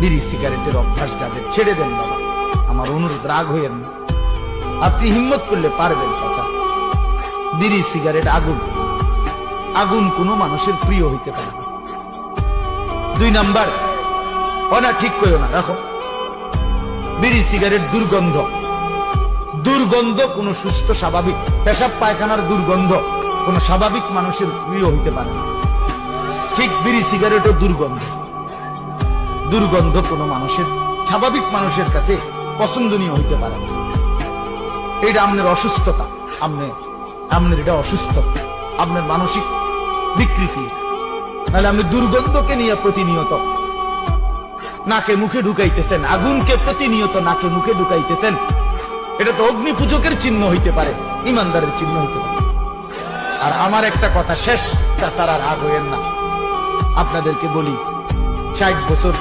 বিড়ি সিগারেটের অভ্যাস যাদের ছেড়ে দেন বাবা, আমার অনুরোধ, রাগ হইয়েন না, আপনি হিম্মত করলে পারবেন চাচা। বিড়ি সিগারেট আগুন, আগুন কোনো মানুষের প্রিয় হইতে পারে না। 2 নাম্বার, না ঠিক কইও না, রাখো। বিড়ি সিগারেট দুর্গন্ধ, দুর্গন্ধ কোন সুস্থ স্বাভাবিক পেশাব পায়খানার দুর্গন্ধ কোন স্বাভাবিক মানুষের প্রিয় হইতে পারে না। ঠিক বিড়ি সিগারেটও দুর্গন্ধ, দুর্গন্ধ কোন মানুষের স্বাভাবিক মানুষের কাছে পছন্দনীয় হইতে পারে না। এটা আপনার অসুস্থতা, আপনার এটা অসুস্থ, আপনার মানসিক বিকৃতি। নাহলে আপনি দুর্গন্ধকে নিয়ে প্রতিনিয়ত নাকে মুখে ঢুকাইতেছেন, আগুনকে প্রতিনিয়ত নাকে মুখে ঢুকাইতেছেন, এটা তো অগ্নি পূজকের চিহ্ন হইতে পারে, ইমানদারের চিহ্ন হইতে পারে। আর আমার একটা কথা শেষ, তাছাড়া রাগ হইয়েন না, আপনাদেরকে বলি, 60 বছর